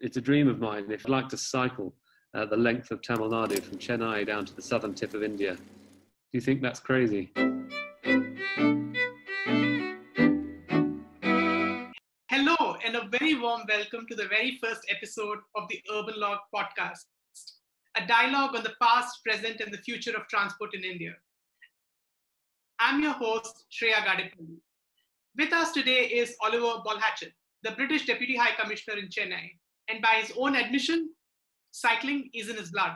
It's a dream of mine. If I'd like to cycle the length of Tamil Nadu from Chennai down to the southern tip of India. Do you think that's crazy? Hello, and a very warm welcome to the very first episode of the Urbanlogue Podcast, a dialogue on the past, present, and the future of transport in India. I'm your host, Shreya Gadepalli. With us today is Oliver Ballhatchet, the British Deputy High Commissioner in Chennai, and by his own admission, cycling is in his blood.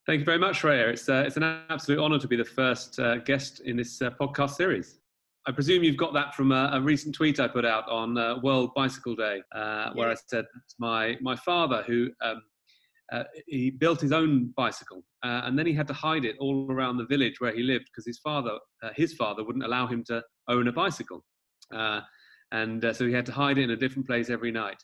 Thank you very much, Shreya. It's an absolute honour to be the first guest in this podcast series. I presume you've got that from a recent tweet I put out on World Bicycle Day, where I said my father, who he built his own bicycle, and then he had to hide it all around the village where he lived because his father wouldn't allow him to own a bicycle, and so he had to hide it in a different place every night.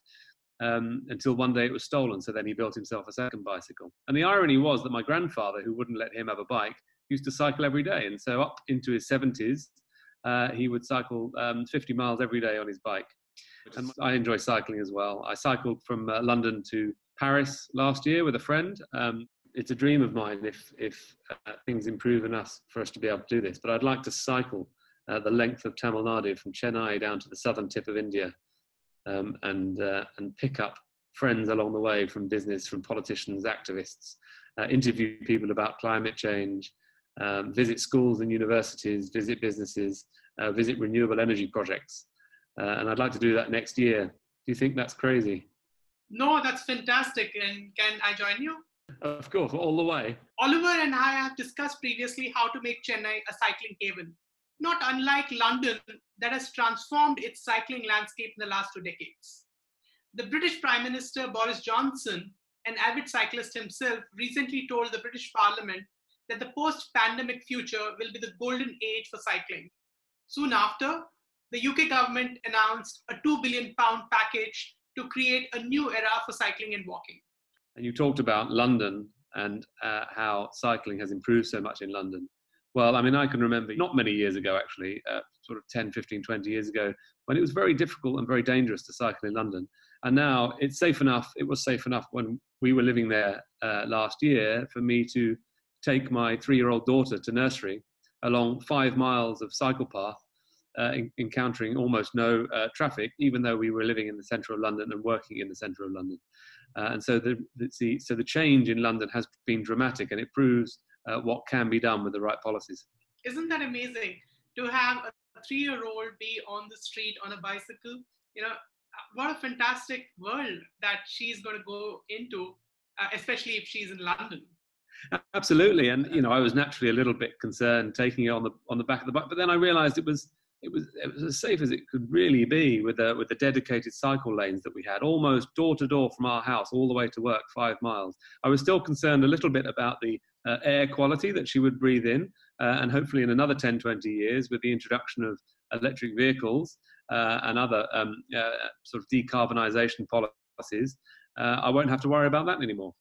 Until one day it was stolen, so then he built himself a second bicycle. And the irony was that my grandfather, who wouldn't let him have a bike, used to cycle every day, and so up into his 70s, he would cycle 50 miles every day on his bike. And I enjoy cycling as well. I cycled from London to Paris last year with a friend. It's a dream of mine if things improve enough for us to be able to do this, but I'd like to cycle the length of Tamil Nadu from Chennai down to the southern tip of India. And pick up friends along the way from business, from politicians, activists, interview people about climate change, visit schools and universities, visit businesses, visit renewable energy projects. And I'd like to do that next year. Do you think that's crazy? No, that's fantastic. And can I join you? Of course, all the way. Oliver and I have discussed previously how to make Chennai a cycling haven. Not unlike London, that has transformed its cycling landscape in the last 2 decades. The British Prime Minister Boris Johnson, an avid cyclist himself, recently told the British Parliament that the post-pandemic future will be the golden age for cycling. Soon after, the UK government announced a £2 billion package to create a new era for cycling and walking. And you talked about London and how cycling has improved so much in London. Well, I mean, I can remember not many years ago, actually, sort of 10, 15, 20 years ago, when it was very difficult and very dangerous to cycle in London. And now it's safe enough. It was safe enough when we were living there last year for me to take my 3-year-old daughter to nursery along 5 miles of cycle path, encountering almost no traffic, even though we were living in the centre of London and working in the centre of London. And so the change in London has been dramatic, and it proves what can be done with the right policies. Isn't that amazing to have a 3-year-old be on the street on a bicycle? You know, what a fantastic world that she's going to go into, especially if she's in London. Absolutely, and you know, I was naturally a little bit concerned taking it on the back of the bike, but then I realised it was as safe as it could really be with the dedicated cycle lanes that we had, almost door to door from our house all the way to work, 5 miles. I was still concerned a little bit about the air quality that she would breathe in, and hopefully in another 10, 20 years with the introduction of electric vehicles and other sort of decarbonisation policies, I won't have to worry about that anymore.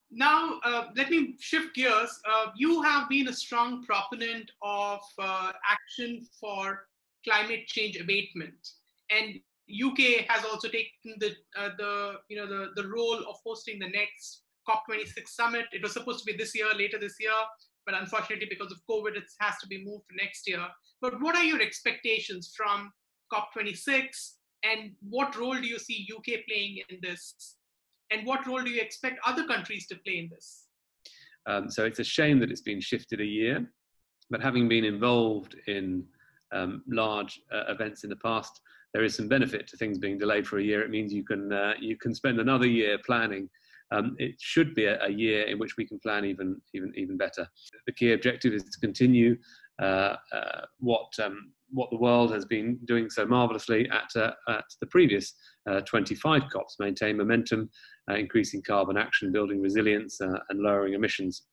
Now, let me shift gears. You have been a strong proponent of action for climate change abatement, and UK has also taken the role of hosting the next COP26 summit. It was supposed to be later this year, but unfortunately because of COVID, it has to be moved to next year. But what are your expectations from COP26, and what role do you see UK playing in this? And what role do you expect other countries to play in this? So it's a shame that it's been shifted a year, but having been involved in large events in the past, there is some benefit to things being delayed for a year. It means you can spend another year planning. It should be a year in which we can plan even better. The key objective is to continue what the world has been doing so marvellously at the previous 25 COPs: maintain momentum, increasing carbon action, building resilience, and lowering emissions,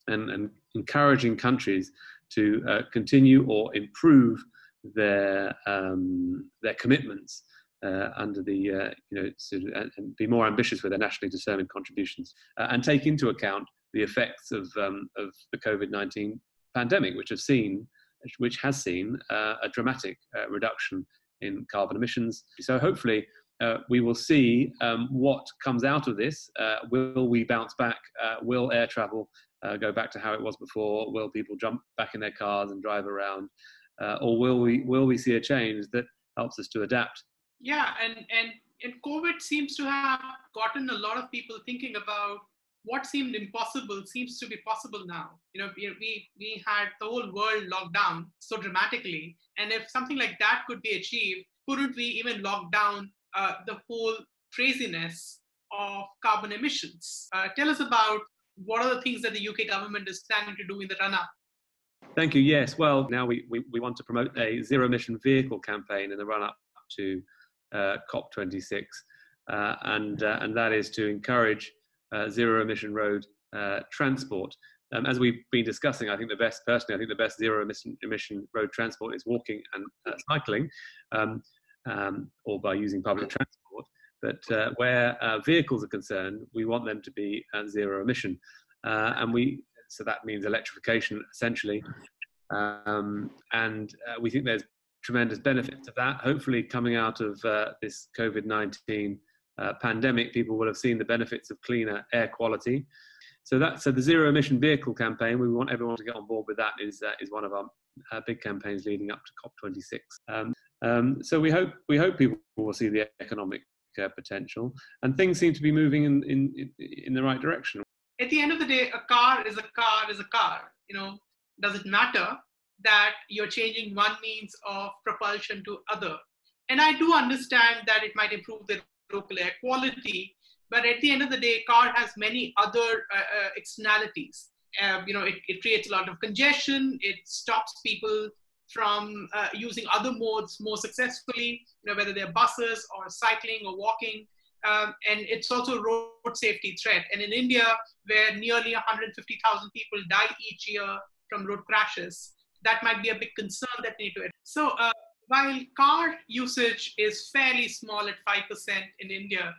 and encouraging countries to continue or improve their commitments under the and be more ambitious with their nationally determined contributions, and take into account the effects of the COVID-19 pandemic, which has seen a dramatic reduction in carbon emissions. So hopefully we will see what comes out of this. Will we bounce back? Will air travel go back to how it was before? Will people jump back in their cars and drive around? Or will we see a change that helps us to adapt? Yeah, and COVID seems to have gotten a lot of people thinking about what seemed impossible seems to be possible now. We had the whole world locked down so dramatically, and if something like that could be achieved, couldn't we even lock down the whole craziness of carbon emissions? Tell us about what are the things that the UK government is planning to do in the run-up. Thank you. Yes. Well, now we want to promote a Zero Emission Vehicle campaign in the run-up to COP26, and that is to encourage zero emission road transport. As we've been discussing, I think the best zero emission road transport is walking and cycling, or by using public transport. But where vehicles are concerned, we want them to be zero emission, so that means electrification essentially, and we think there's tremendous benefits of that. Hopefully, coming out of this COVID-19 pandemic, people will have seen the benefits of cleaner air quality. So the Zero Emission Vehicle campaign, we want everyone to get on board with that, is one of our big campaigns leading up to COP26. So we hope people will see the economic potential, and things seem to be moving in the right direction. At the end of the day, a car is a car is a car. Does it matter that you're changing one means of propulsion to other? And I do understand that it might improve the local air quality, but at the end of the day, car has many other externalities. It creates a lot of congestion. It stops people from using other modes more successfully, whether they're buses or cycling or walking. And it's also a road safety threat. And in India, where nearly 150,000 people die each year from road crashes, that might be a big concern that we need to address. So while car usage is fairly small at 5% in India,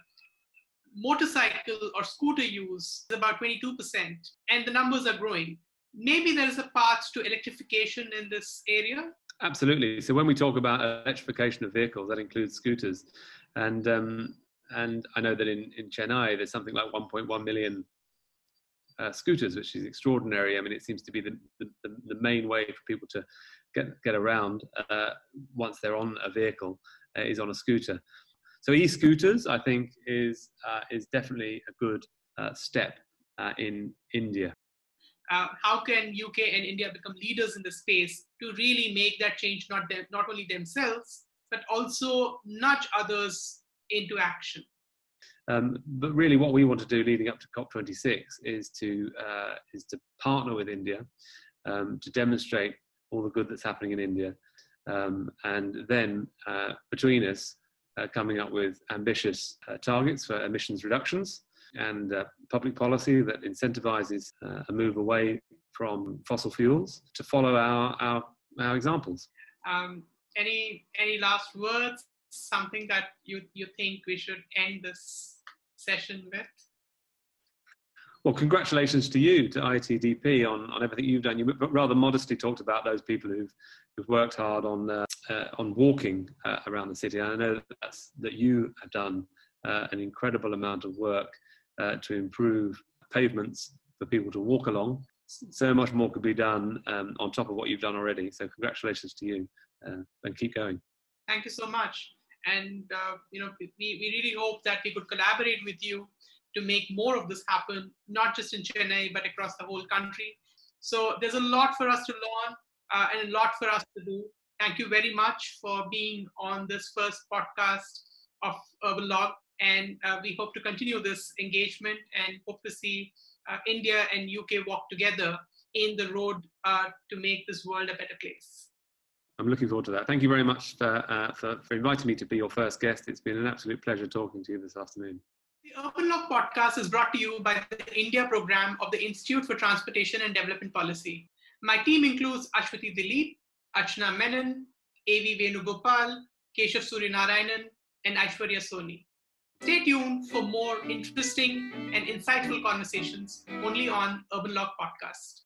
motorcycle or scooter use is about 22%, and the numbers are growing. Maybe there is a path to electrification in this area? Absolutely. So when we talk about electrification of vehicles, that includes scooters. And I know that in Chennai, there's something like 1.1 million scooters, which is extraordinary. I mean, it seems to be the main way for people to get around once they're on a vehicle is on a scooter. So e-scooters, I think, is definitely a good step in India. How can UK and India become leaders in the space to really make that change, not only themselves, but also nudge others into action? But really what we want to do leading up to COP26 is to partner with India to demonstrate all the good that's happening in India, and then between us coming up with ambitious targets for emissions reductions and public policy that incentivizes a move away from fossil fuels to follow our examples. Any last words? Something that you think we should end this session with? Well, congratulations to you, to ITDP, on everything you've done. You rather modestly talked about those people who've worked hard on walking around the city. And I know that you have done an incredible amount of work to improve pavements for people to walk along. So much more could be done on top of what you've done already. So congratulations to you, and keep going. Thank you so much. And we really hope that we could collaborate with you to make more of this happen, not just in Chennai, but across the whole country. So there's a lot for us to learn and a lot for us to do. Thank you very much for being on this first podcast of Urbanlogue. And we hope to continue this engagement and hope to see India and UK walk together in the road to make this world a better place. I'm looking forward to that. Thank you very much for inviting me to be your first guest. It's been an absolute pleasure talking to you this afternoon. The Urbanlogue Podcast is brought to you by the India Programme of the Institute for Transportation and Development Policy. My team includes Ashwati Dilip, Achna Menon, A.V. Venugopal, Keshav Suryanarayanan, and Aishwarya Soni. Stay tuned for more interesting and insightful conversations only on Urbanlogue Podcast.